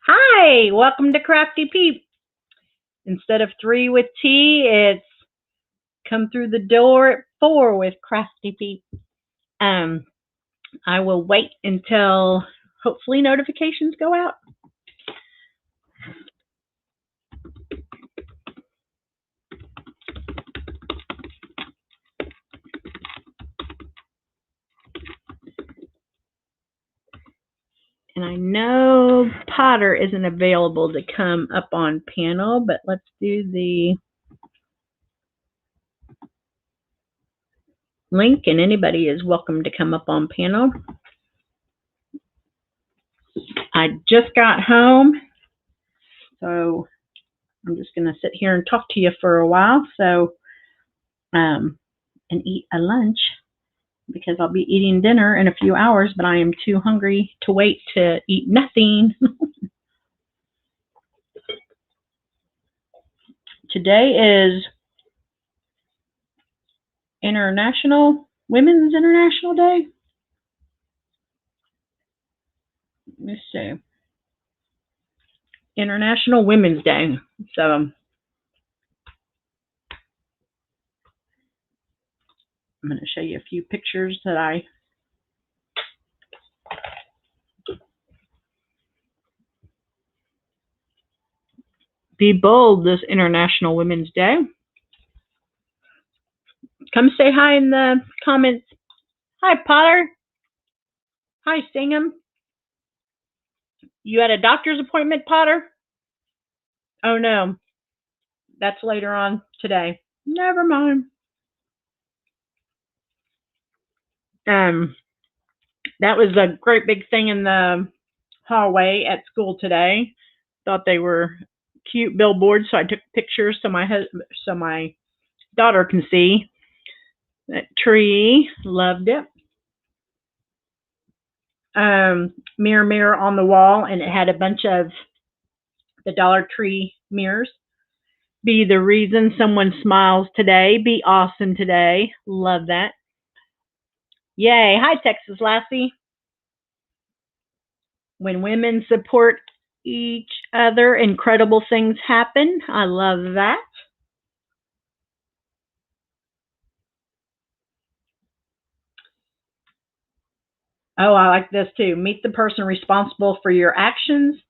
Hi, welcome to craf-T peep. Instead of 3 with T, it's come through the door at 4 with craf-T peep. Um, I will wait until hopefully notifications go out. And I know Potter isn't available to come up on panel, but let's do the link, and anybody is welcome to come up on panel. I just got home, so I'm just going to sit here and talk to you for a while. And eat a lunch because I'll be eating dinner in a few hours, but I am too hungry to wait to eat nothing. Today is Women's International Day. Let's see. International Women's Day. So I'm going to show you a few pictures that I be bold this International Women's Day. Come say hi in the comments. Hi, Potter. Hi, Singham. You had a doctor's appointment, Potter? Oh, no. That's later on today. Never mind. That was a great big thing in the hallway at school today. Thought they were cute billboards, so I took pictures so my daughter can see. That tree, loved it. Mirror, mirror on the wall, and it had a bunch of the Dollar Tree mirrors. Be the reason someone smiles today. Be awesome today. Love that. Yay. Hi, Texas Lassie. When women support each other, incredible things happen. I love that. Oh, I like this too. Meet the person responsible for your actions,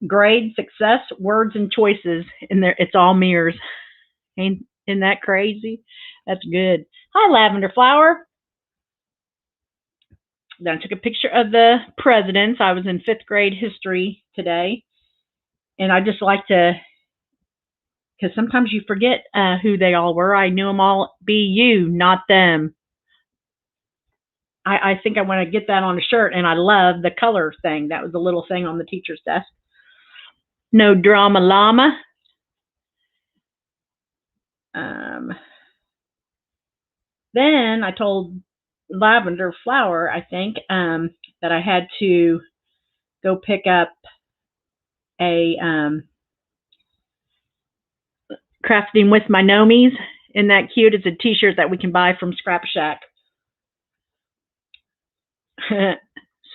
grade, success, words, and choices. And there, it's all mirrors. Isn't that crazy? That's good. Hi, Lavender Flower. Then I took a picture of the presidents. I was in 5th grade history today. And I just like to, because sometimes you forget who they all were. I knew them all. Be you, not them. I think I want to get that on a shirt, and I love the color thing. That was a little thing on the teacher's desk. No drama llama. Then I told Lavender Flower, I think, that I had to go pick up a Crafting with My Nomies. Isn't that cute? It's a t-shirt that we can buy from Scrap Shack.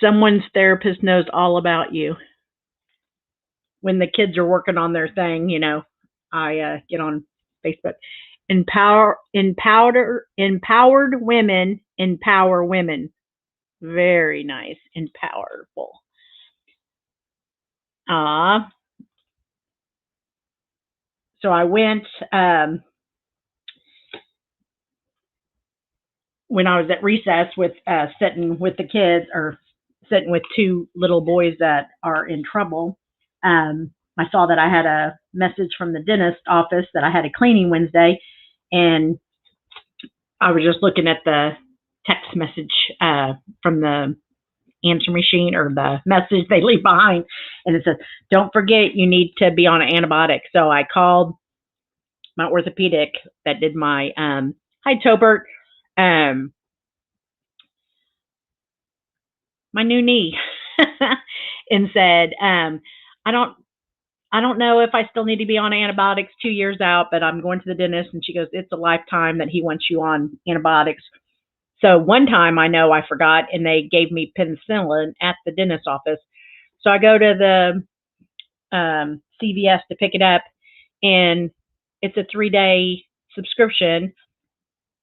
Someone's therapist knows all about you. When the kids are working on their thing, you know, I get on Facebook. Empowered women empower women. Very nice and powerful. So I went when I was at recess with sitting with the kids, or sitting with 2 little boys that are in trouble. I saw that I had a message from the dentist office that I had a cleaning Wednesday, and I was just looking at the text message from the answer machine, or the message they leave behind, and it says, don't forget you need to be on an antibiotic. So I called my orthopedic that did my hi Tobert, my new knee, and said, I don't know if I still need to be on antibiotics 2 years out, but I'm going to the dentist. And she goes, it's a lifetime that he wants you on antibiotics. So one time I know I forgot, and they gave me penicillin at the dentist office. So I go to the CVS to pick it up, and it's a 3-day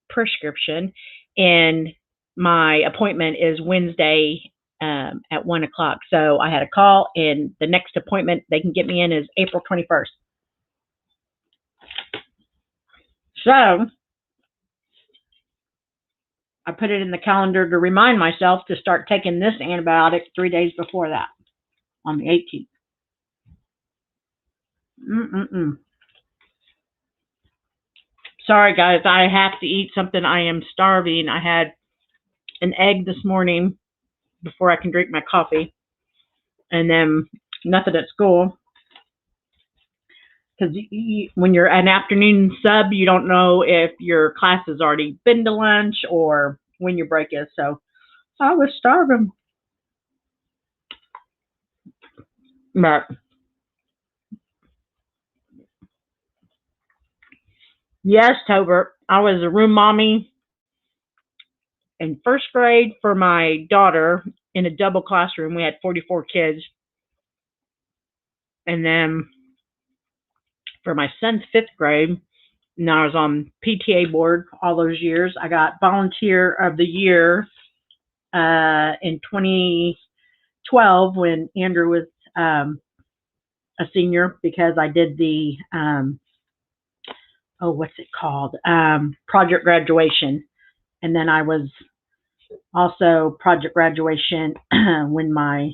prescription, and my appointment is Wednesday at 1 o'clock. So I had a call, and the next appointment they can get me in is April 21st. So I put it in the calendar to remind myself to start taking this antibiotic 3 days before that, on the 18th. Sorry, guys, I have to eat something. I am starving. I had an egg this morning before I can drink my coffee, and then nothing at school. Because when you're an afternoon sub, you don't know if your class has already been to lunch or when your break is. So I was starving. But yes, Tobert, I was a room mommy in first grade for my daughter in a double classroom. We had 44 kids. And then for my son's fifth grade, and I was on PTA board all those years. I got Volunteer of the Year in 2012 when Andrew was a senior, because I did the what's it called? Project graduation. And then I was also project graduation when my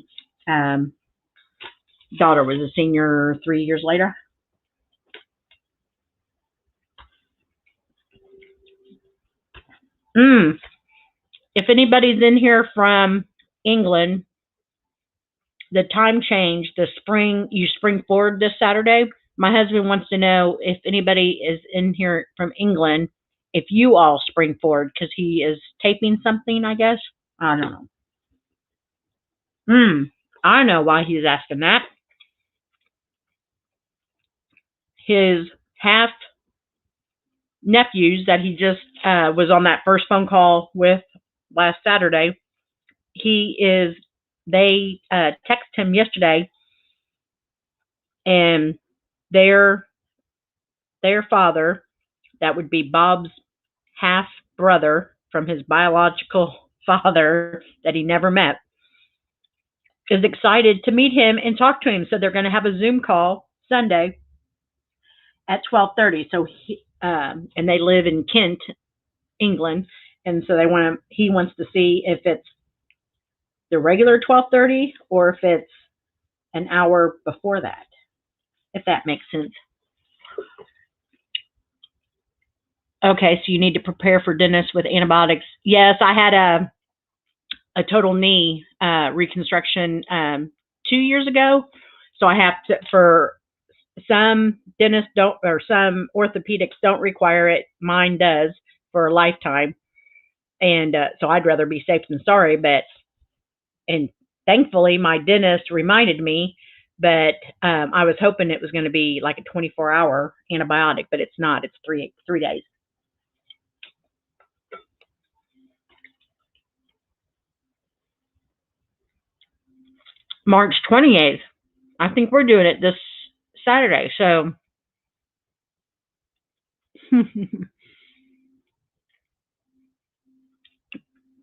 daughter was a senior 3 years later. If anybody's in here from England, the time change, you spring forward this Saturday. My husband wants to know if anybody is in here from England, if you all spring forward, because he is taping something, I guess. I don't know. I know why he's asking that. His half nephews that he just was on that first phone call with last Saturday, they texted him yesterday, and their father, that would be Bob's half brother from his biological father that he never met, is excited to meet him and talk to him. So they're going to have a Zoom call Sunday at 12:30. So and they live in Kent, England, and so he wants to see if it's the regular 12:30 or if it's an hour before that, if that makes sense. Okay, so you need to prepare for dentist with antibiotics. Yes, I had a total knee reconstruction 2 years ago, so I have to. For some dentists don't, or some orthopedics don't require it. Mine does for a lifetime, and so I'd rather be safe than sorry. And thankfully, my dentist reminded me. But I was hoping it was going to be like a 24-hour antibiotic, but it's not. It's 3 days. March 28th. I think we're doing it this Saturday. So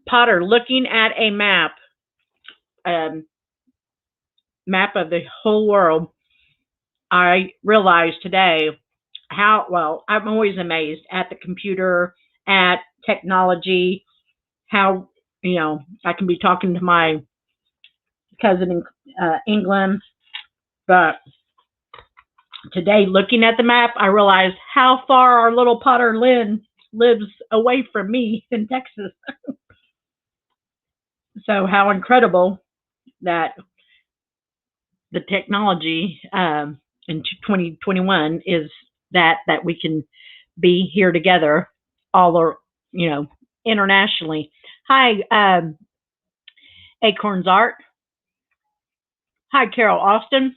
Potter, looking at a map of the whole world, I realized today I'm always amazed at the computer, at technology, how, I can be talking to my cousin in England, but today, looking at the map, I realized how far our little Potter Lynn lives away from me in Texas. So how incredible that the technology in 2021 is that we can be here together, all internationally. Hi, Acorns Art. Hi, Carol Austin.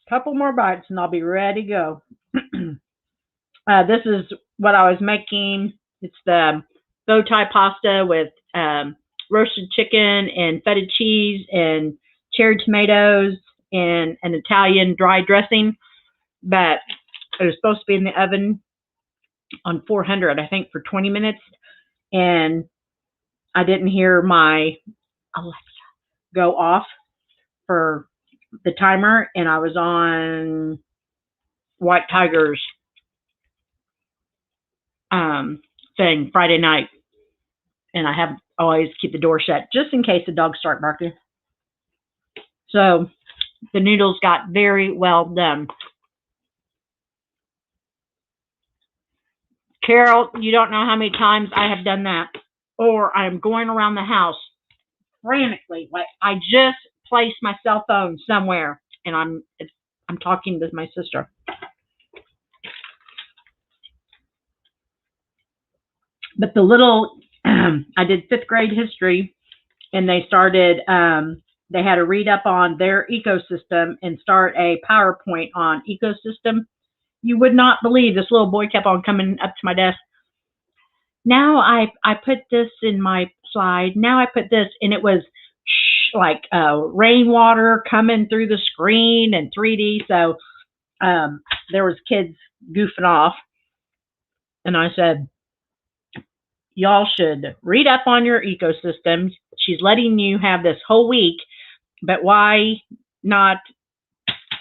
Couple more bites and I'll be ready to go. This is what I was making. It's the bow tie pasta with roasted chicken and feta cheese and cherry tomatoes and an Italian dry dressing, but it was supposed to be in the oven on 400, I think, for 20 minutes. And I didn't hear my Alexa go off for the timer, and I was on White Tiger's thing Friday night, and I have always keep the door shut just in case the dogs start barking. So the noodles got very well done. Carol, you don't know how many times I have done that, or I'm going around the house frantically, like I just placed my cell phone somewhere, and I'm talking to my sister. But the little, I did 5th grade history, and they started, they had to read up on their ecosystem and start a PowerPoint on ecosystem. You would not believe this little boy kept on coming up to my desk. Now I put this in my slide. Now I put this, and it was like rainwater coming through the screen and 3D. So there was kids goofing off, and I said, y'all should read up on your ecosystems. She's letting you have this whole week, but why not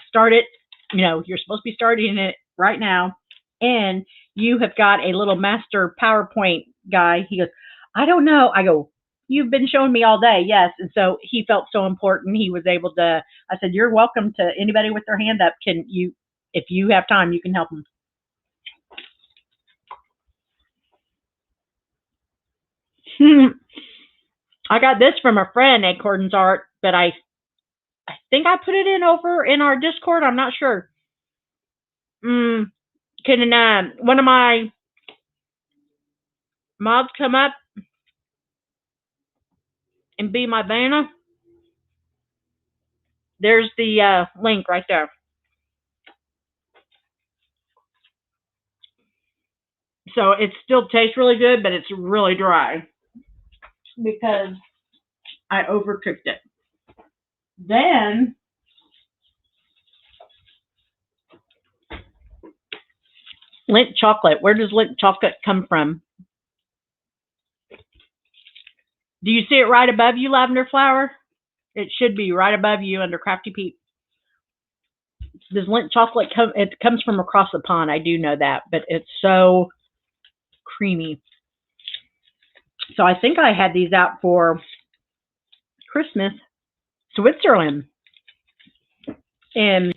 start it? You know, you're supposed to be starting it right now, and you have got a little master PowerPoint guy. He goes, I don't know. I go, you've been showing me all day. Yes. And so he felt so important. He was able to, I said, you're welcome to anybody with their hand up. Can you, if you have time, you can help them. I got this from a friend, Acorns Art, but I think I put it in over in our Discord. I'm not sure. Can one of my mods come up and be my Vanna? There's the link right there. So it still tastes really good, but it's really dry because I overcooked it. Then Lindt chocolate. Where does Lindt chocolate come from? Do you see it right above you, Lavender Flower? It should be right above you under craf-T Peep. Does Lindt chocolate come? It comes from across the pond. I do know that, but it's so creamy. So I think I had these out for Christmas, Switzerland. And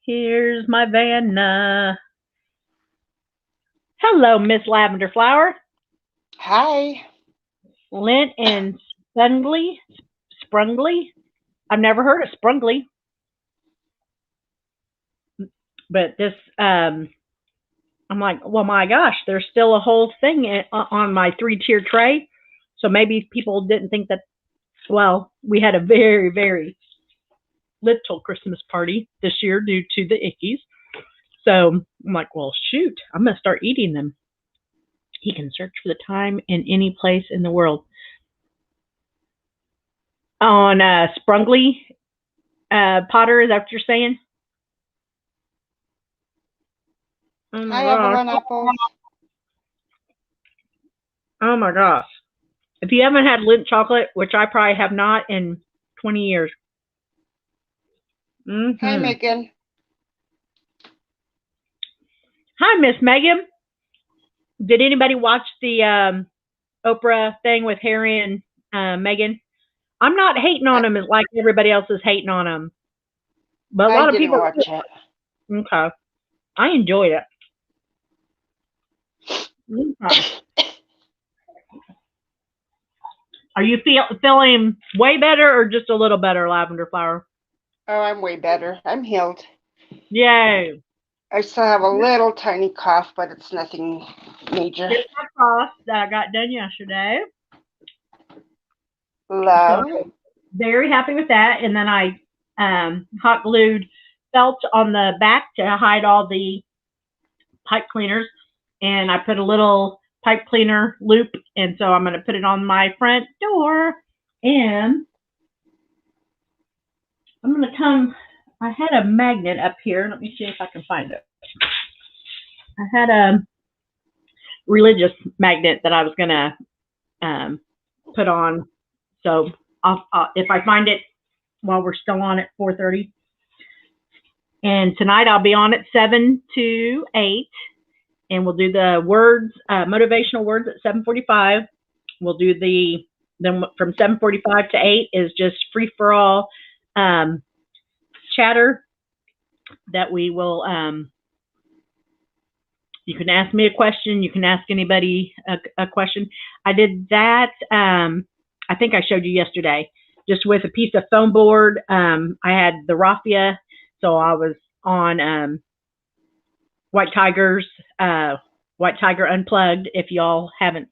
here's my Vanna. Hello, Miss Lavender Flower. Hi. Lindt and Sprungly. I've never heard of Sprungly. But this, I'm like, well, my gosh, there's still a whole thing on my 3-tier tray. So maybe people didn't think that, well, we had a very, very little Christmas party this year due to the ickies. So I'm like, well, shoot, I'm going to start eating them. He can search for the time in any place in the world. On Sprungly, Potter, is that what you're saying? Oh Hi, everyone, Apple. Oh my gosh. If you haven't had Lindt chocolate, which I probably have not in 20 years. Hi, Megan. Hi, Miss Megan. Did anybody watch the Oprah thing with Harry and Meghan? I'm not hating on them like everybody else is hating on them. But a lot of people watch it. Okay. I enjoyed it. Okay. Are you feeling way better or just a little better, Lavender Flower? Oh, I'm way better. I'm healed. Yay. I still have a little tiny cough, but it's nothing major. Here's my cough that I got done yesterday. Love. So, very happy with that. And then I hot glued felt on the back to hide all the pipe cleaners. And I put a little pipe cleaner loop. And so I'm going to put it on my front door. And I'm going to come. I had a magnet up here. Let me see if I can find it. I had a religious magnet that I was going to put on. So if I find it while we're still on at 4:30. And tonight I'll be on at 7 to 8. And we'll do the words, motivational words at 7:45. We'll do then from 7:45 to 8 is just free for all chatter that we will, you can ask me a question. You can ask anybody a question. I did that, I think I showed you yesterday, just with a piece of foam board. I had the raffia, so I was on White Tiger Unplugged. If y'all haven't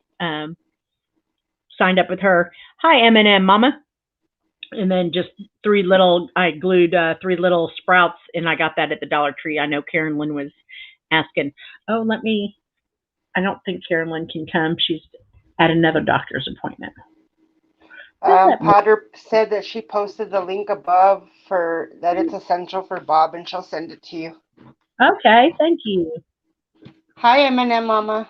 signed up with her, hi M&M Mama. And then just I glued 3 little sprouts, and I got that at the Dollar Tree. I know Karen Lynn was asking. Oh, I don't think Karen Lynn can come. She's at another doctor's appointment. Potter said that she posted the link above for that it's essential for Bob, and she'll send it to you. Okay, thank you. Hi, M&M Mama.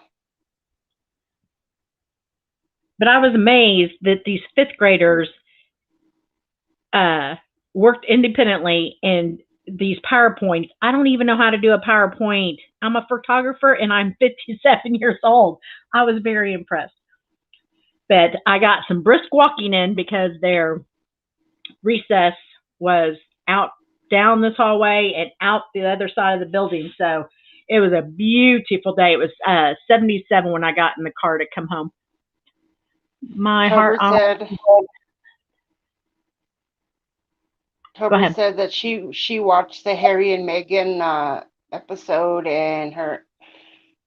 But I was amazed that these 5th graders worked independently, and these PowerPoints. I don't even know how to do a PowerPoint. I'm a photographer and I'm 57 years old. I was very impressed. But I got some brisk walking in because their recess was out down this hallway and out the other side of the building. So it was a beautiful day. It was 77 when I got in the car to come home. Tober said that she watched the Harry and Meghan episode, and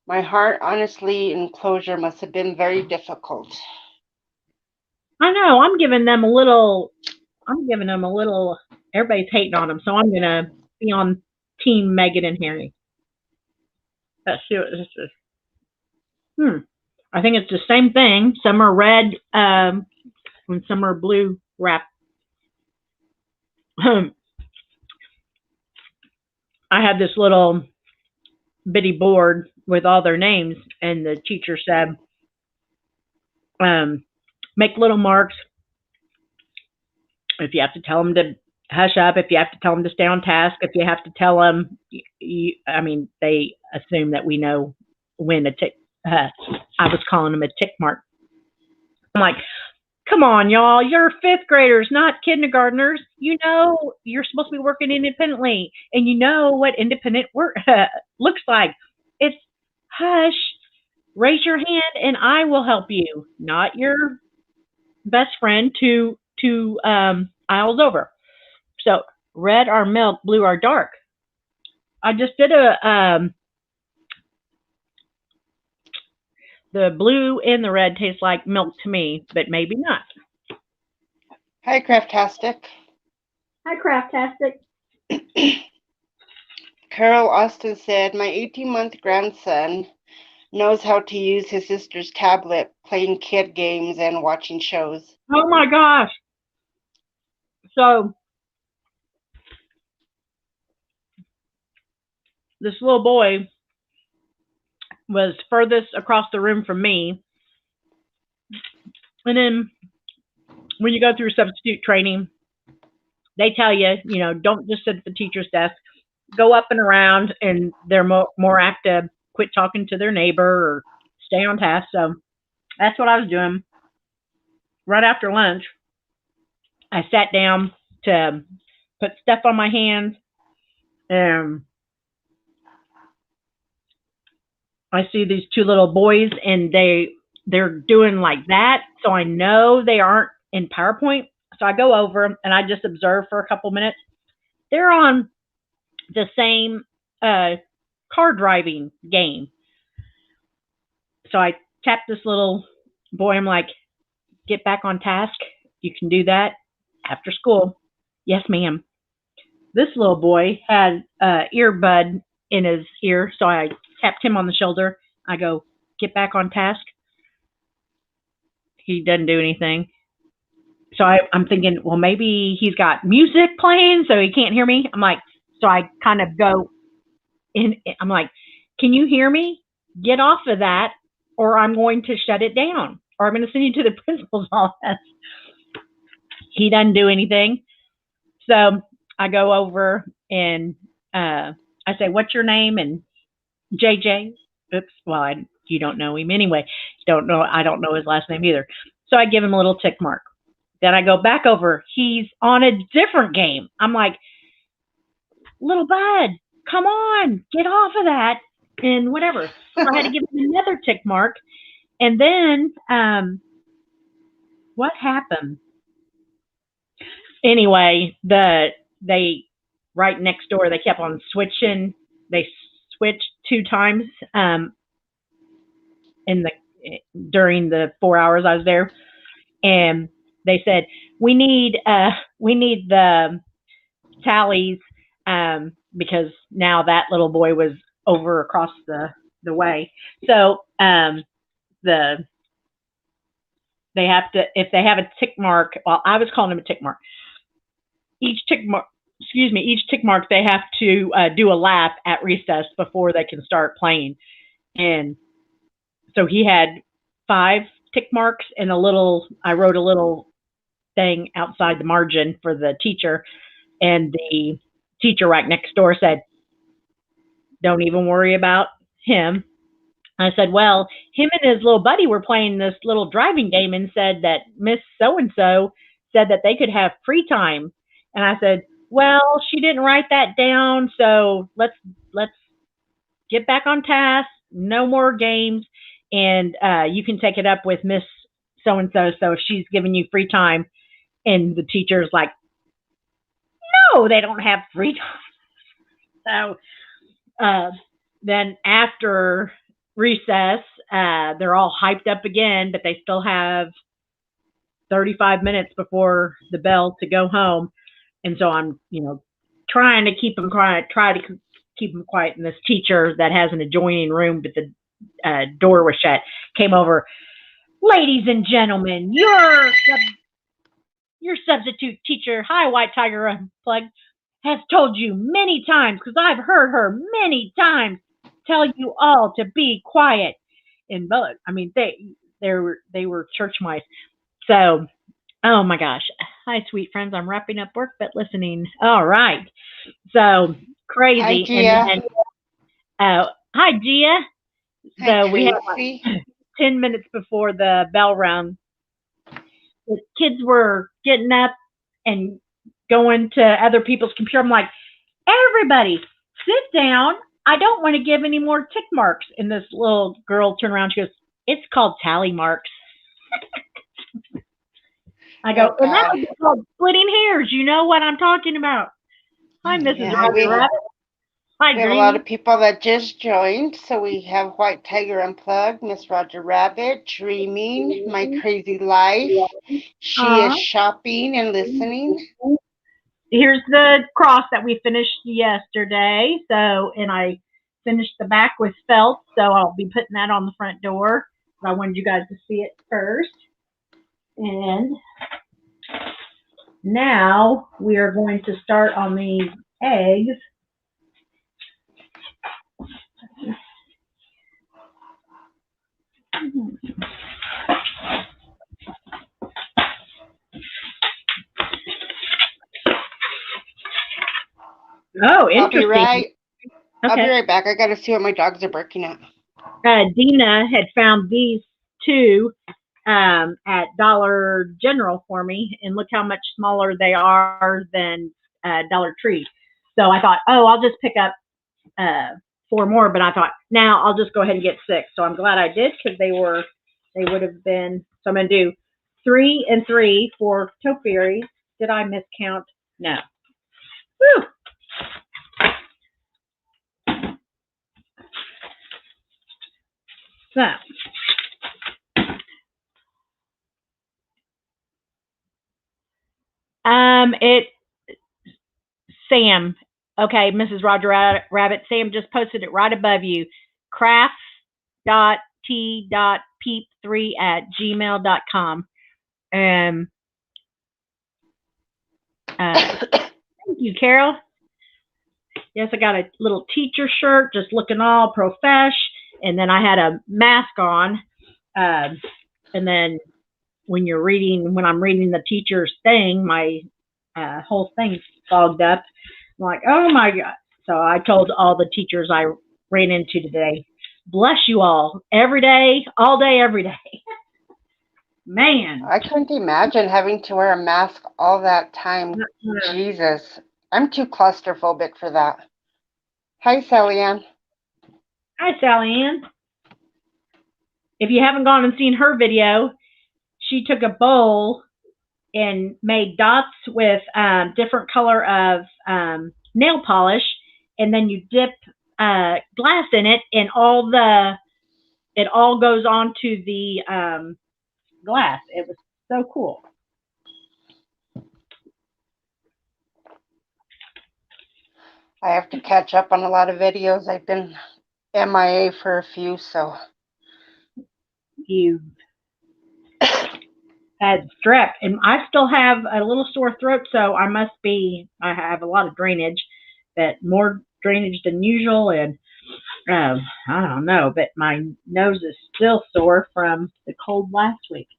my heart, honestly, in closure, must have been very difficult. I know. I'm giving them a little. Everybody's hating on them, so I'm gonna be on Team Meghan and Harry. Let's see what this is. I think it's the same thing. Some are red, and some are blue wrap. I had this little bitty board with all their names, and the teacher said, make little marks. If you have to tell them to hush up, if you have to tell them to stay on task, if you have to tell them, they assume that we know when a tick, I was calling them a tick mark. I'm like, come on, y'all, you're 5th graders, not kindergartners. You know you're supposed to be working independently, and you know what independent work looks like. It's hush, raise your hand, and I will help you, not your best friend two aisles over. So red are milk, blue are dark. I just did the blue and the red taste like milk to me, but maybe not. Hi, craf-tastic. Hi, craf-tastic. Carol Austin said, my 18-month grandson knows how to use his sister's tablet, playing kid games and watching shows. Oh my gosh. So this little boy was furthest across the room from me. And then when you go through substitute training, they tell you, don't just sit at the teacher's desk, go up and around, and they're more apt to quit talking to their neighbor or stay on task. So that's what I was doing. Right after lunch, I sat down to put stuff on my hands, and I see these 2 little boys, and they're doing like that. So I know they aren't in PowerPoint. So I go over and I just observe for a couple minutes. They're on the same car driving game. So I tap this little boy. I'm like, get back on task. You can do that after school. Yes, ma'am. This little boy had earbud in his ear, so I tapped him on the shoulder. I go, get back on task. He doesn't do anything. So I'm thinking, well, maybe he's got music playing, so he can't hear me. I'm like, so I kind of go in. I'm like, can you hear me? Get off of that, or I'm going to shut it down, or I'm going to send you to the principal's office. He doesn't do anything. So I go over and I say, what's your name? And JJ. Oops. Well, you don't know him anyway. Don't know. I don't know his last name either. So I give him a little tick mark. Then I go back over. He's on a different game. I'm like, little bud, come on, get off of that and whatever. So I had to give him another tick mark. And then what happened? Anyway, they right next door, they kept on switching. They switched 2 times in the during the 4 hours I was there, and they said we need the tallies because now that little boy was over across the way. So the they have to, if they have a tick mark. Well, I was calling them a tick mark. Each tick mark, excuse me, each tick mark they have to do a lap at recess before they can start playing. And so he had 5 tick marks and a little. I wrote a little thing outside the margin for the teacher, and the teacher right next door said, "Don't even worry about him." I said, well, him and his little buddy were playing this little driving game and said that Miss So and so said that they could have free time. And I said, well, she didn't write that down, so let's get back on task. No more games, and you can take it up with Miss So and so. So she's giving you free time, and the teacher's like, no, they don't have free time. So then after recess, they're all hyped up again, but they still have 35 minutes before the bell to go home. And so I'm, trying to keep them quiet, try to keep them quiet. And this teacher that has an adjoining room, but the door was shut, came over. Ladies and gentlemen, your substitute teacher, hi, White Tiger Unplugged, has told you many times, because I've heard her many times tell you all to be quiet. And I mean, they were church mice. So, oh my gosh, hi, sweet friends. I'm wrapping up work, but listening. All right. So Hi, crazy. And Gia. then, hi, Gia. Hi, So we had Tracy. like 10 minutes before the bell rung. The kids were getting up and going to other people's computer. I'm like, everybody, sit down. I don't want to give any more tick marks. And this little girl turned around. She goes, it's called tally marks. I go, and that would be called splitting hairs. You know what I'm talking about. Hi, Mrs. Yeah, Roger Rabbit. Hi, we have a lot Dreamy. of people that just joined. So we have White Tiger Unplugged, Miss Roger Rabbit, Dreaming, My Crazy Life. She is shopping and listening. Here's the cross that we finished yesterday. So, and I finished the back with felt. So I'll be putting that on the front door. But I wanted you guys to see it first. And now we are going to start on these eggs. Oh, interesting. I'll be right back. I got to see what my dogs are barking at. Dina had found these two at Dollar General for me, and look how much smaller they are than Dollar Tree. So I thought, oh, I'll just pick up 4 more, but I thought, now I'll just go ahead and get 6. So I'm glad I did, because they would have been. So I'm gonna do 3 and 3 for topiaries. Did I miscount? No. Woo! So it Sam. Okay, Mrs. Roger Rabbit. Sam just posted it right above you. craf.t.peep3@gmail.com. Thank you, Carol. Yes, I got a little teacher shirt, just looking all profesh, and then I had a mask on. And then when I'm reading the teacher's thing, my whole thing's fogged up. I'm like, oh my God. So I told all the teachers I ran into today, bless you all, every day, all day, every day. Man. I couldn't imagine having to wear a mask all that time. Jesus. I'm too claustrophobic for that. Hi, Sally Ann. Hi, Sally Ann. If you haven't gone and seen her video, she took a bowl and made dots with different color of nail polish, and then you dip glass in it, and it all goes onto the glass. It was so cool. I have to catch up on a lot of videos. I've been MIA for a few, so. You had strep, and I still have a little sore throat, so I have a lot of drainage, but more drainage than usual, and I don't know, but my nose is still sore from the cold last week.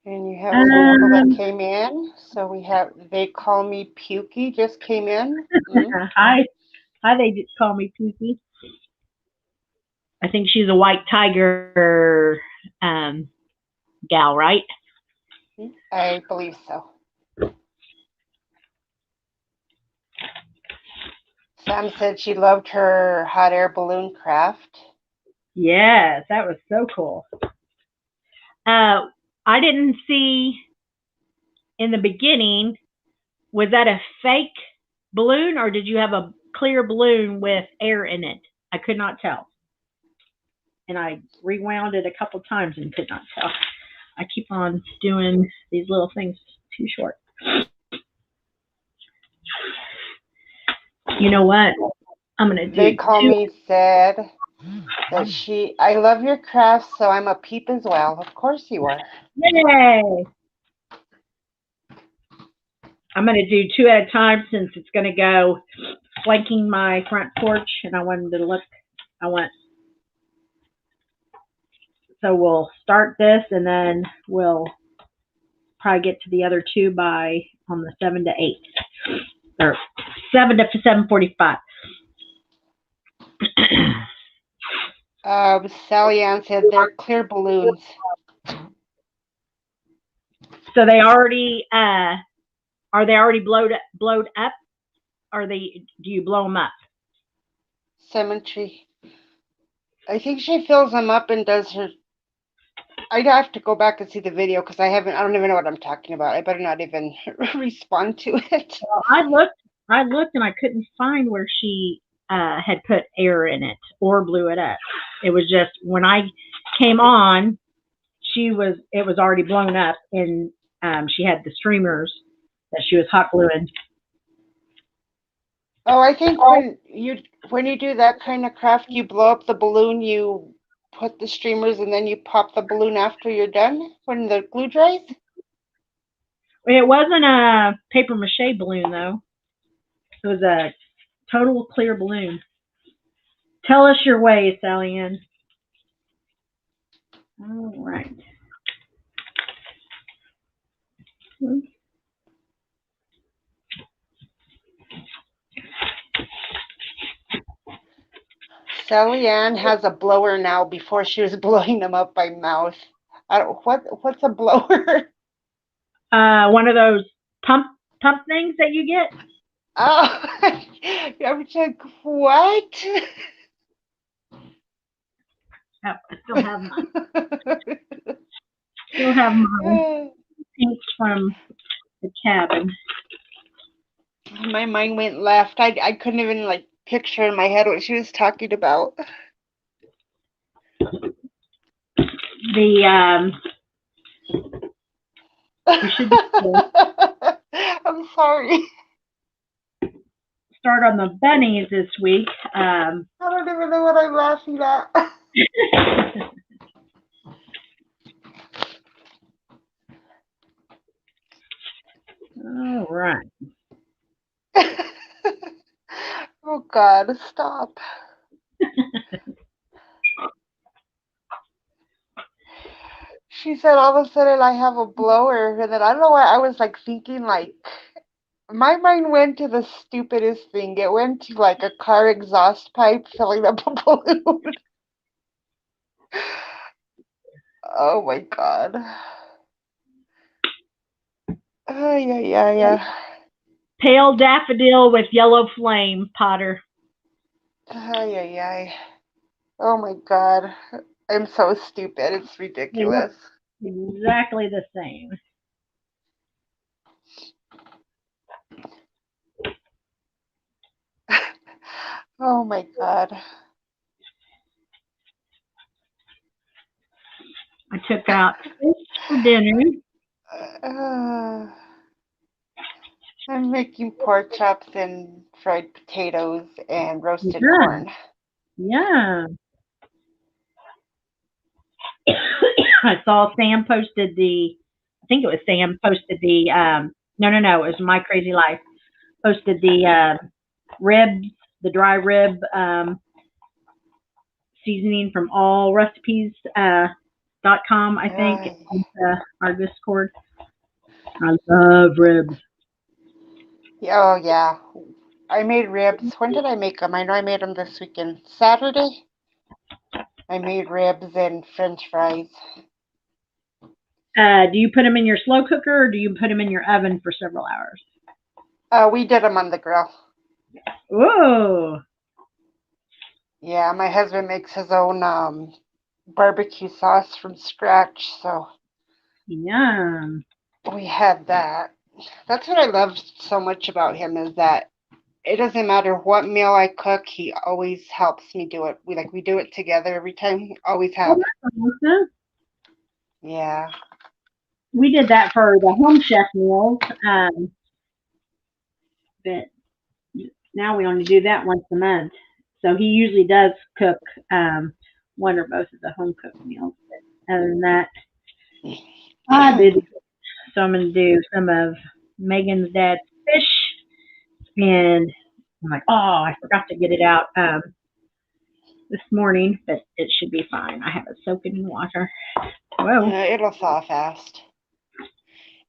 And you have some people that came in. So we have, they call me Pukey, just came in. Hi, they just call me Pukey. I think she's a white tiger gal, right? I believe so. Sam said she loved her hot air balloon craft. Yes, that was so cool. I didn't see in the beginning, was that a fake balloon or did you have a clear balloon with air in it? I could not tell. And I rewound it a couple times and could not tell. I keep on doing these little things too short. You know what? I'm going to do. They call me said that I love your craft, so I'm a peep as well. Of course you are. Yay! I'm going to do 2 at a time since it's going to go flanking my front porch, and I wanted to look. So we'll start this, and then we'll probably get to the other 2 on the 7 to 8, or 7 to 7:45. Sally Ann said they're clear balloons. So they already are they already blowed up? Or do you blow them up? Symmetry. I think she fills them up and does her. I'd have to go back and see the video because I don't even know what I'm talking about. I better not even respond to it. Well, I looked and I couldn't find where she had put air in it or blew it up. It was just when I came on, it was already blown up, and she had the streamers that she was hot gluing. Oh, I think when you do that kind of craft, you blow up the balloon, you put the streamers, and then you pop the balloon after you're done when the glue dries. It wasn't a paper mache balloon though. It was a total clear balloon. Tell us your ways, Sally Ann. All right. Sally Ann has a blower now. Before she was blowing them up by mouth. What's a blower? One of those pump things that you get. Oh, I was like, what? Oh, I still have mine. Still have mine. Pinks from the cabin. My mind went left. I couldn't even picture in my head what she was talking about. I'm sorry. Start on the bunnies this week. I don't even know what I'm laughing at. All right. Oh God, stop. She said all of a sudden I have a blower, and then I don't know why I was like thinking like my mind went to the stupidest thing. It went to like a car exhaust pipe filling up a balloon. Oh my God. Ay, ay, ay, ay. Pale daffodil with yellow flame, Potter. Ay, ay, ay. Oh my God. I'm so stupid. It's They look ridiculous. exactly the same. Oh my God. I took out fish for dinner. Uh, I'm making pork chops and fried potatoes and roasted Yeah. corn. Yeah. I saw Sam posted I think it was Sam posted no, it was My Crazy Life, posted the ribs, the dry rib seasoning from all recipes .com, I think, Ay. on our Discord. I love ribs. Oh yeah. I made ribs. When did I make them? I know I made them this weekend. Saturday? I made ribs and French fries. Do you put them in your slow cooker or do you put them in your oven for several hours? We did them on the grill. Whoa. Yeah, my husband makes his own barbecue sauce from scratch, so Yum. we had that. That's what I love so much about him is that it doesn't matter what meal I cook, he always helps me do it. We do it together every time. Always Oh, have. that's awesome. Yeah. We did that for the home chef meals, but now we only do that once a month. So he usually does cook one or both of the home cooked meals. But other than that, I did. So I'm going to do some of Megan's dad's fish, and I'm like, oh, I forgot to get it out this morning, but it should be fine. I have it soaking in water. Whoa. It'll thaw fast.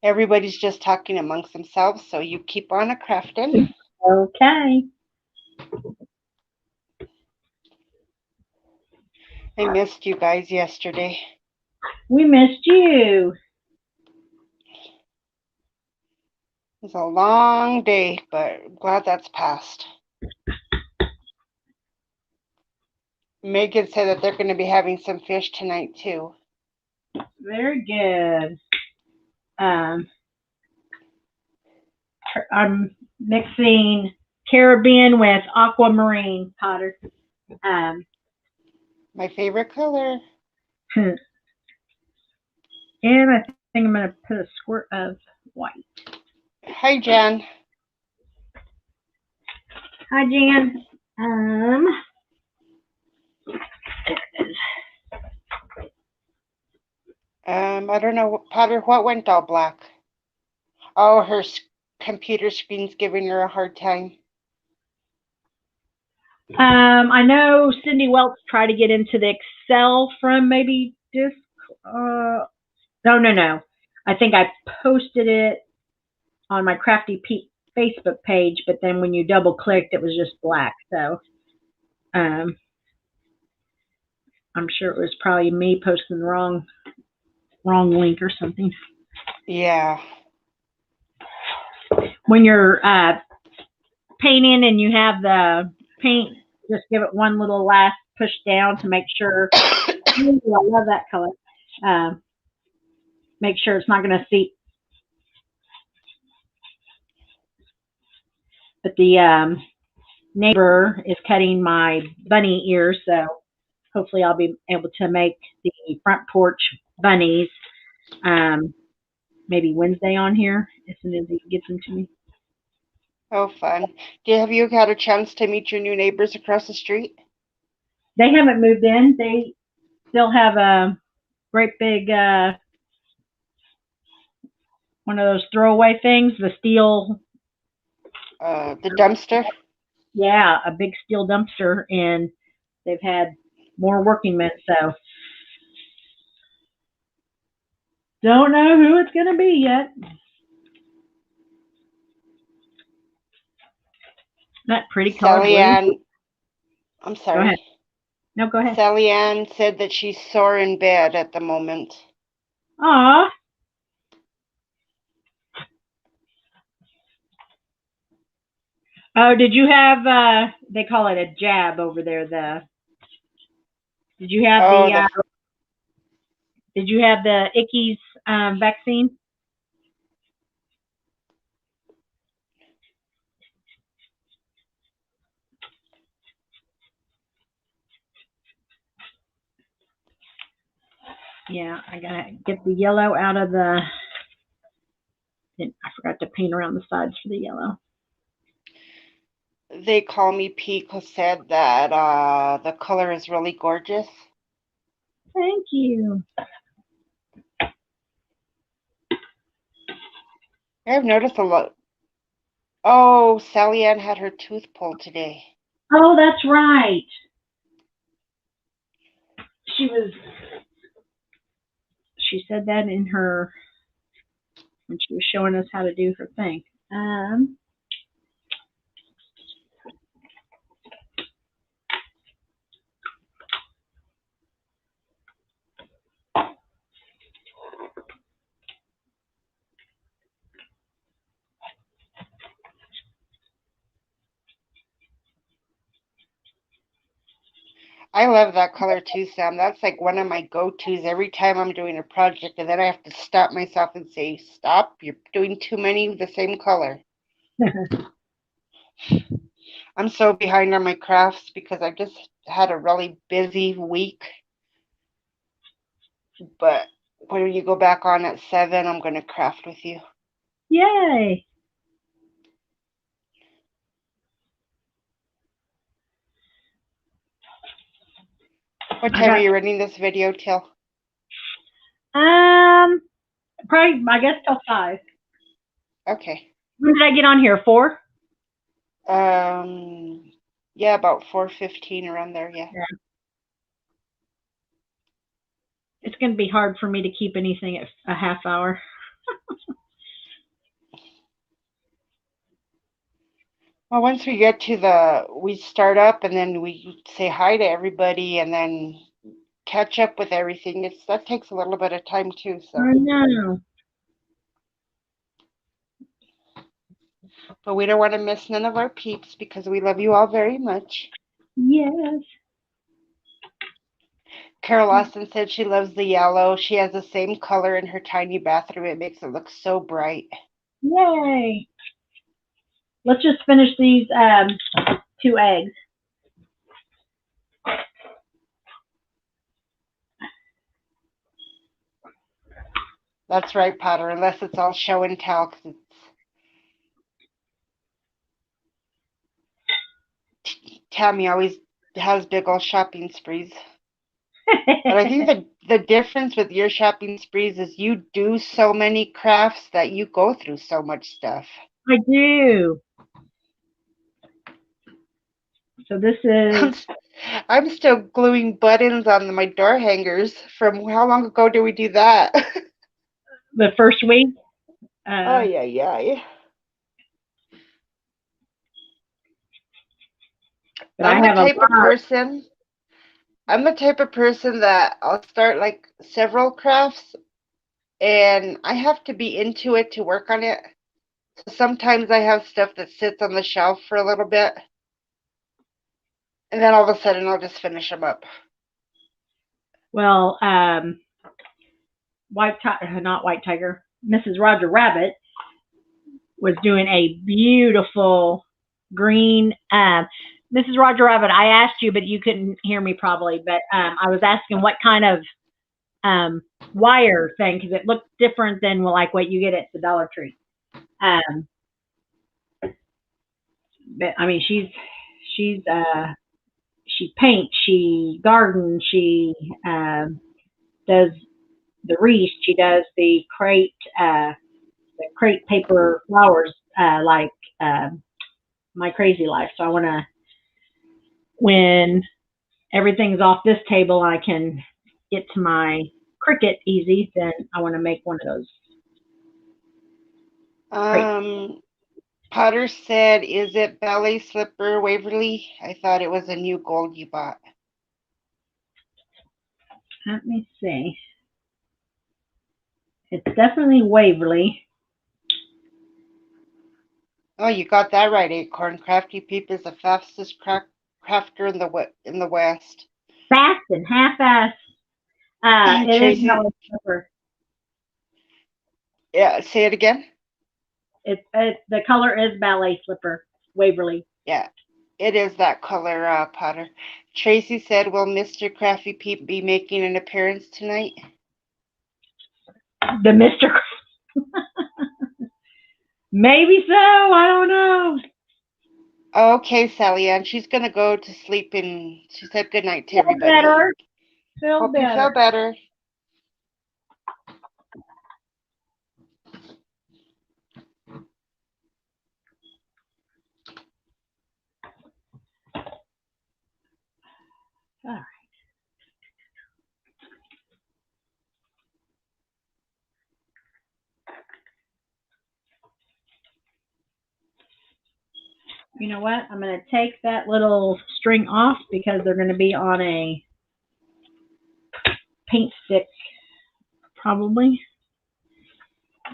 Everybody's just talking amongst themselves, so you keep on a crafting. Okay. I missed you guys yesterday. We missed you. It was a long day, but I'm glad that's passed. Megan said that they're going to be having some fish tonight too. Very good. Um, I'm mixing Caribbean with aquamarine, Potter. Um, My favorite color. and I think I'm going to put a squirt of white. Hi, Jan. Hi, Jan. There it is. I don't know, Potter, what went all black? Oh, her computer screen's giving her a hard time. I know Cindy Welch tried to get into the Excel from maybe Disc. No. I think I posted it on my crafty Facebook page, but then when you double clicked, it was just black. So um, I'm sure it was probably me posting the wrong link or something. Yeah. When you're painting and you have the paint, just give it one little last push down to make sure. Ooh, I love that color. Make sure it's not going to seep. But the neighbor is cutting my bunny ears, so hopefully I'll be able to make the front porch bunnies maybe Wednesday on here as soon as he gets them to me. Oh, fun. Have you had a chance to meet your new neighbors across the street? They haven't moved in. They still have a great big one of those throwaway things, the steel. The dumpster. Yeah, a big steel dumpster, and they've had more working men. So don't know who it's going to be yet. That pretty color Sally blue. Ann, I'm Go ahead. sorry. No, go ahead. Sally Ann said that she's sore in bed at the moment. Aw. Oh, did you have they call it a jab over there, did you have Oh, the Icky's vaccine? Yeah, I gotta get the yellow out of the. I forgot to paint around the sides for the yellow. they call me Peek, who said that the color is really gorgeous. Thank you. I've noticed a lot. Oh, Sally Ann had her tooth pulled today. Oh, that's right. She was. She said that in her when she was showing us how to do her thing. I love that color too, Sam. That's like one of my go-tos every time I'm doing a project, and then I have to stop myself and say, "Stop! You're doing too many of the same color." I'm so behind on my crafts because I just had a really busy week. But when you go back on at 7, I'm going to craft with you. Yay. What I time are got you running this video till? probably I guess till 5. Okay. When did I get on here? 4? Yeah, about 4:15 around there, yeah. Yeah. It's gonna be hard for me to keep anything at a half hour. Well, once we get to we start up and then we say hi to everybody and then catch up with everything. That takes a little bit of time too, so. I know. But we don't want to miss none of our peeps because we love you all very much. Yes. Carol Austin said she loves the yellow. She has the same color in her tiny bathroom. It makes it look so bright. Yay. Let's just finish these 2 eggs. That's right, Potter, unless it's all show and tell. 'Cause Tammy always has big old shopping sprees. But I think the difference with your shopping sprees is you do so many crafts that you go through so much stuff. I do. So this is I'm still gluing buttons on my door hangers from how long ago did we do that? the first week. Oh, yeah. But I have a lot. I'm the type of person that I'll start like several crafts and I have to be into it to work on it. So sometimes I have stuff that sits on the shelf for a little bit and then all of a sudden I'll just finish them up. Well, not White Tiger, Mrs. Roger Rabbit was doing a beautiful green. Mrs. Roger Rabbit, I asked you, but you couldn't hear me probably. But I was asking what kind of wire thing because it looked different than like what you get at the Dollar Tree. But I mean, she paints, she gardens, she does the wreath, she does the crate, the crepe paper flowers, like my crazy life. So I want to, when everything's off this table, I can get to my Cricut easy. Then I want to make one of those crepe. Potter said, "Is it ballet slipper Waverly? I thought it was a new gold you bought." Let me see. It's definitely Waverly. Oh, you got that right, Acorn. Crafty Peep is the fastest crafter in the West. Fast and half-assed. It is Tracy, ballet slipper. yeah, say it again. The color is ballet slipper, Waverly. Yeah, it is that color, Potter. Tracy said, "Will Mr. Crafty Peep be making an appearance tonight?" The Mr. Maybe so. I don't know. Okay, Sally Ann. She's gonna go to sleep, and she said good night to Feel everybody. better. Feel Hope you better. feel better. All right. You know what? I'm going to take that little string off because they're going to be on a paint stick probably.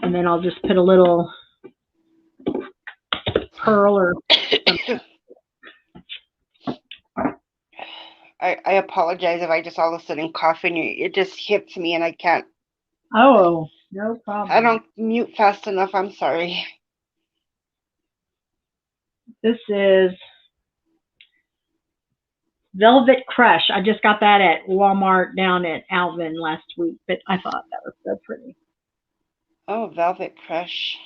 And then I'll just put a little pearl or something. I apologize if I just all of a sudden cough and it just hits me and I can't. Oh, no I problem. don't mute fast enough. I'm sorry. This is Velvet Crush. I just got that at Walmart down at Alvin last week, but I thought that was so pretty. Oh, Velvet Crush.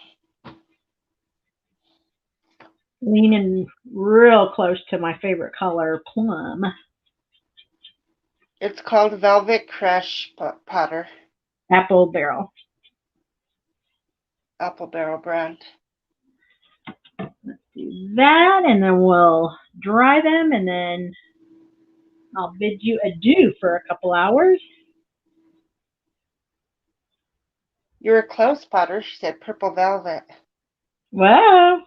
Leaning real close to my favorite color, plum. It's called Velvet Crush, Potter. Apple barrel. Apple Barrel brand. Let's do that, and then we'll dry them, and then I'll bid you adieu for a couple hours. You were close, Potter. She said purple velvet. Well,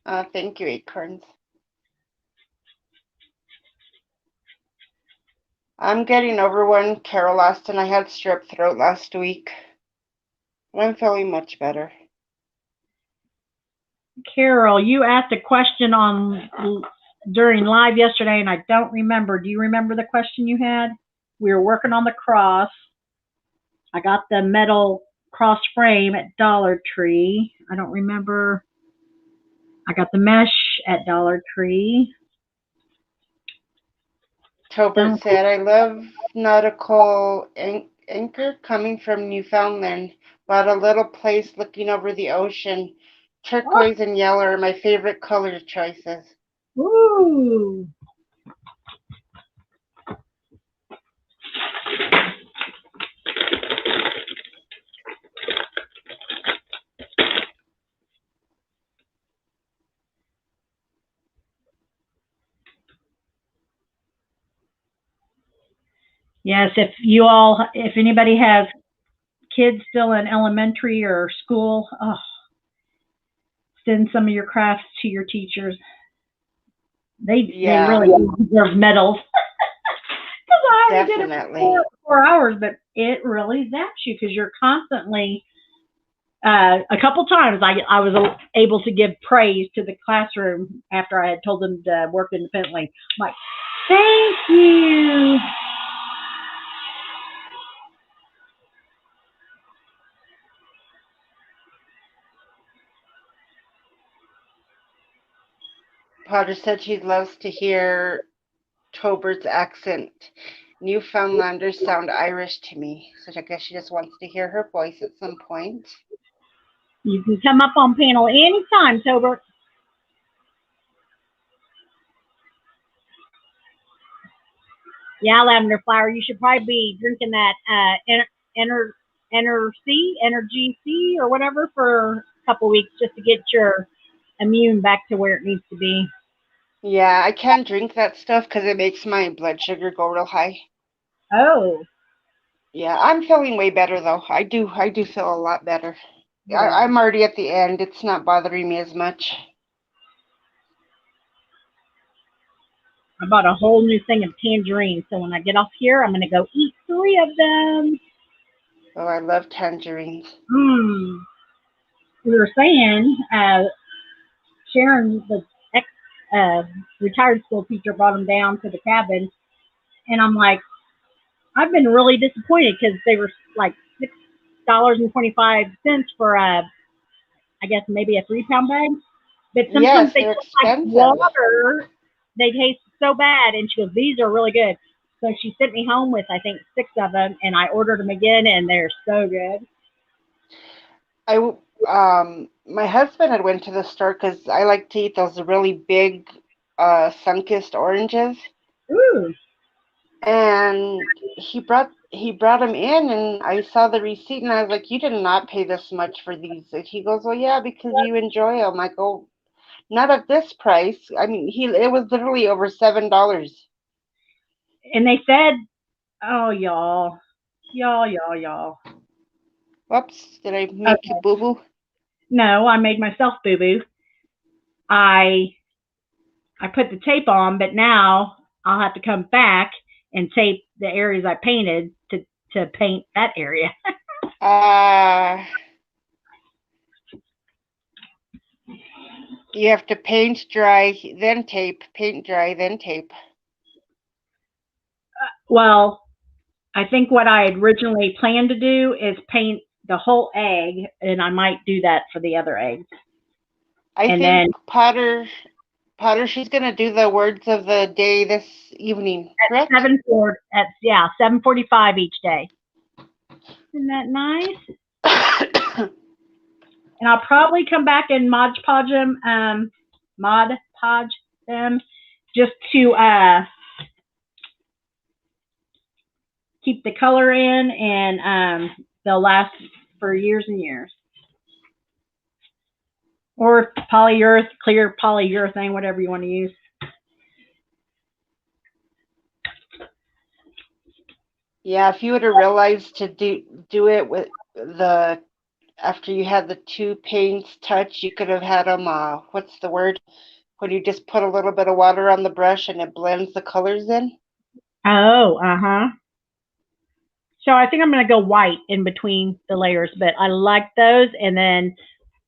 Thank you, Acorns. I'm getting over one. Carol lost, and I had strep throat last week. But I'm feeling much better. Carol, you asked a question on during live yesterday, and I don't remember. Do you remember the question you had? We were working on the cross. I got the metal cross frame at Dollar Tree. I don't remember. I got the mesh at Dollar Tree. Tobert said, "I love nautical anchor coming from Newfoundland. Bought a little place looking over the ocean. Turquoise and yellow are my favorite color choices." Ooh. Yes, if anybody has kids still in elementary or school, send some of your crafts to your teachers. They really deserve medals. Because I only did it for 4 hours, but it really zaps you because you're constantly. A couple times I was able to give praise to the classroom after I had told them to work independently. I'm like, thank you. Potter said she loves to hear Tobert's accent. Newfoundlanders sound Irish to me, so I guess she just wants to hear her voice at some point. You can come up on panel anytime, Tobert. Yeah, lavender flower. You should probably be drinking that energy C or whatever for a couple weeks just to get your immune back to where it needs to be. Yeah, I can't drink that stuff because it makes my blood sugar go real high. Oh, Yeah, I'm feeling way better though. I do feel a lot better. yeah. I'm already at the end. It's not bothering me as much. I bought a whole new thing of tangerines, so when I get off here, I'm gonna go eat 3 of them. Oh, I love tangerines. Hmm. We were saying, Sharon, the ex uh, retired school teacher, brought them down to the cabin, and I'm like, I've been really disappointed because they were like $6.25 for I guess maybe a 3 pound bag. But sometimes Yes, they they're taste like expensive. water. They taste so bad. And she goes, these are really good. So she sent me home with I think 6 of them, and I ordered them again, and they're so good. My husband had went to the store because I like to eat those really big, sun-kissed oranges, Ooh, and he brought them in, and I saw the receipt, and I was like, "You did not pay this much for these." And he goes, "Well, yeah, because you enjoy them." I go, "Not at this price." I mean, it was literally over $7. and they said, oh y'all. Whoops, did I make you Okay, boo boo? no, I made myself boo boo. I I put the tape on, but now I'll have to come back and tape the areas I painted to paint that area. Uh, you have to paint dry, then tape, paint dry, then tape. Well, I think what I had originally planned to do is paint the whole egg, and I might do that for the other eggs. I And think then Potter, she's gonna do the words of the day this evening, correct? 7:45 each day. Isn't that nice? And I'll probably come back and mod podge them just to keep the color in, and they'll last for years and years. Or clear polyurethane, whatever you want to use. Yeah, if you would have realized to do it with the after you had the two paints touch, you could have had them. What's the word? When you just put a little bit of water on the brush and it blends the colors in. Oh, uh-huh. So I think I'm going to go white in between the layers, but I like those. And then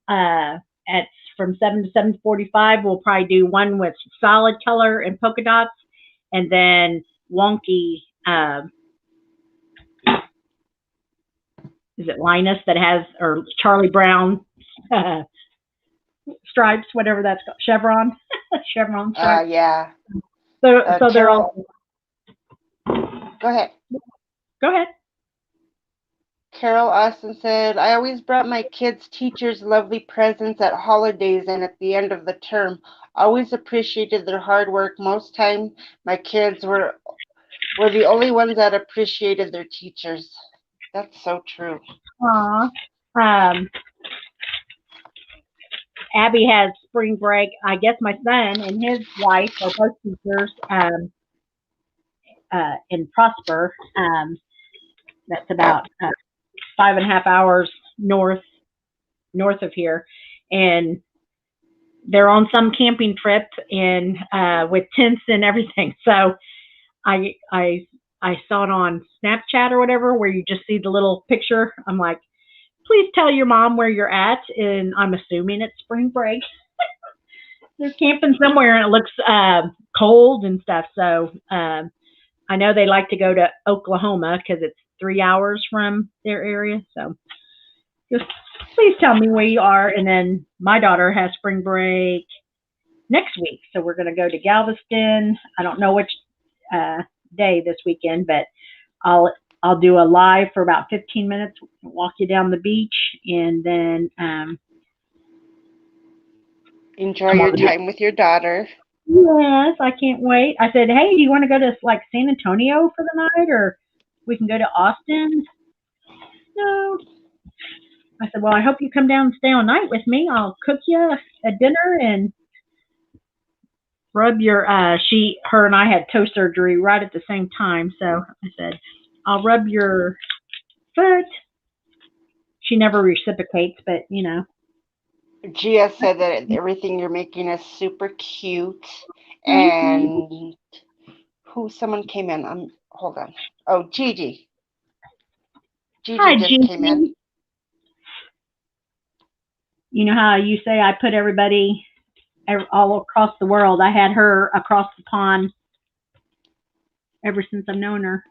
at from 7 to 7:45, we'll probably do one with solid color and polka dots, and then wonky. Is it Linus that has, or Charlie Brown uh, stripes, whatever that's called, chevron, chevron stripes. Yeah. So they're all. Carol, go ahead. Go ahead. Carol Austin said, I always brought my kids' teachers lovely presents at holidays and at the end of the term. Always appreciated their hard work. Most time my kids were the only ones that appreciated their teachers. That's so true. Aw. Um, Abby has spring break. I guess my son and his wife are both teachers in Prosper. That's about 5.5 hours north of here, and they're on some camping trip and with tents and everything. So I I I saw it on Snapchat or whatever where you just see the little picture. I'm like, please tell your mom where you're at, and I'm assuming it's spring break. They're camping somewhere, and it looks cold and stuff. So I know they like to go to Oklahoma because it's 3 hours from their area. So just please tell me where you are. And then my daughter has spring break next week, so we're going to go to Galveston. I don't know which uh, day this weekend, but I'll I'll do a live for about 15 minutes, walk you down the beach, and then Enjoy I'm your on. time with your daughter. Yes, I can't wait. I said, hey, do you want to go to like San Antonio for the night, or we can go to Austin? No. I said, well, I hope you come down and stay all night with me. I'll cook you a dinner and rub your her and I had toe surgery right at the same time. So I said, I'll rub your foot. She never reciprocates, but you know. Gia said that everything you're making is super cute. Thank you. And someone came in. Hold on. Oh, Gigi. Gigi Hi, just came in. Gigi. You know how you say I put everybody all across the world. I had her across the pond ever since I've known her.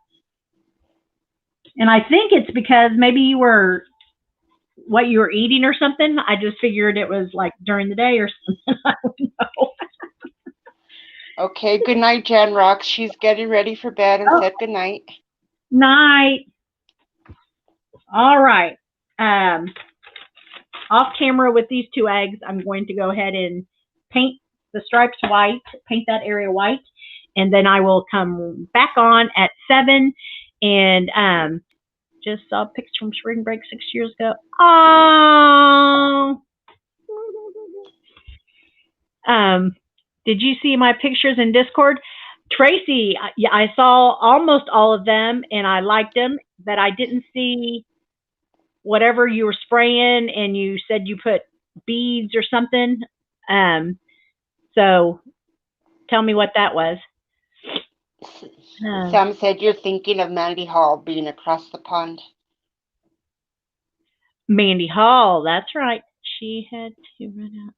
And I think it's because maybe you were what you were eating or something. I just figured it was like during the day or something. I don't know. Okay, good night, Jan Rock. She's getting ready for bed and Oh, said good night. night. All right. Um, Off camera with these two eggs, I'm going to go ahead and paint the stripes white, paint that area white, and then I will come back on at 7 and just saw a picture from spring break 6 years ago. Oh. Um, did you see my pictures in Discord? Tracy, yeah, I saw almost all of them and I liked them, but I didn't see whatever you were spraying and you said you put beads or something. Um, so tell me what that was. Sam said you're thinking of Mandy Hall being across the pond. Mandy Hall, that's right. She had to run out.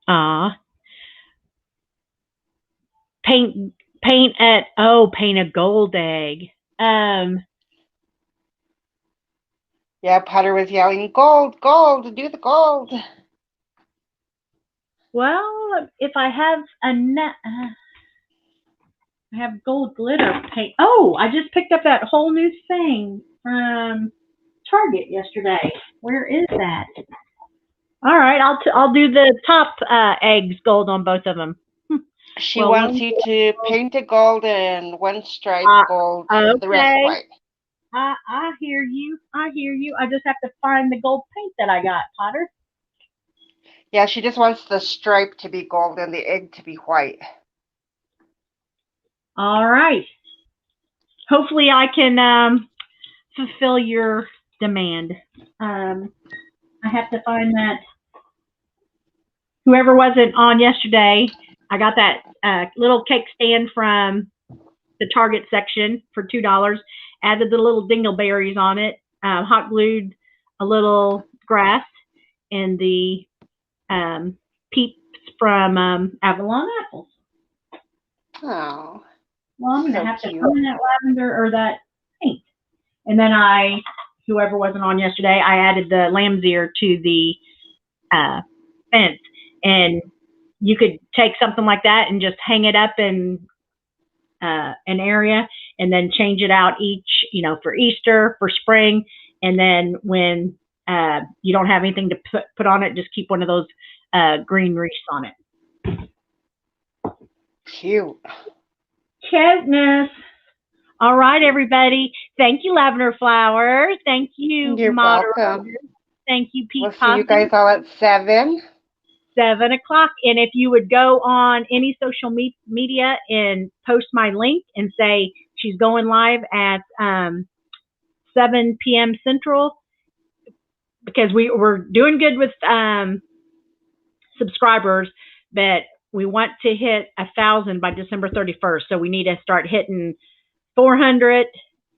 Ah, paint, paint a gold egg. Yeah, Potter was yelling, gold, gold, do the gold. Well, if I have a net, I have gold glitter paint. Oh, I just picked up that whole new thing from Target yesterday. Where is that? All right, I'll do the top eggs gold on both of them. She Well, wants one you to paint it gold and one stripe gold, the rest okay. white. I hear you. I hear you. I just have to find the gold paint that I got, Potter. Yeah, she just wants the stripe to be gold and the egg to be white. All right. Hopefully, I can fulfill your demand. I have to find that. Whoever wasn't on yesterday, I got that little cake stand from the Target section for $2. Added the little dingleberries on it. Hot glued a little grass and the peeps from Avalon Apples. Oh, Well, I'm going to so have to cute. find that lavender or that paint. And then whoever wasn't on yesterday, I added the lamb's ear to the fence. And you could take something like that and just hang it up in an area and then change it out each, for Easter, for spring. And then when you don't have anything to put on it, just keep one of those green wreaths on it. Cute. Cuteness. All right, everybody. Thank you, Lavender Flowers. Thank you, You're moderators. welcome. Thank you, Pete We'll see you Possum. guys all at 7. 7 o'clock. And if you would go on any social media and post my link and say she's going live at 7 p.m. Central, because we're doing good with subscribers, but we want to hit 1,000 by December 31st. So we need to start hitting 400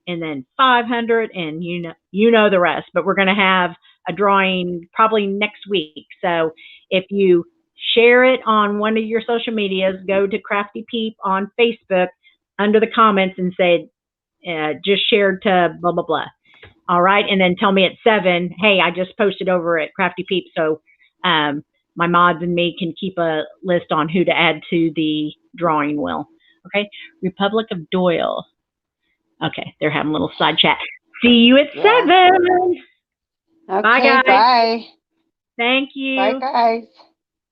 and then 500, and you know the rest. But we're going to have a drawing probably next week. So if you share it on one of your social medias, go to Crafty Peep on Facebook under the comments and say, just shared to blah, blah, blah. All right. And then tell me at 7, hey, I just posted over at Crafty Peep. So my mods and me can keep a list on who to add to the drawing wheel. Okay. Republic of Doyle. Okay. They're having a little side chat. See you at 7. Okay, Bye, guys. bye. Thank you. Bye, guys.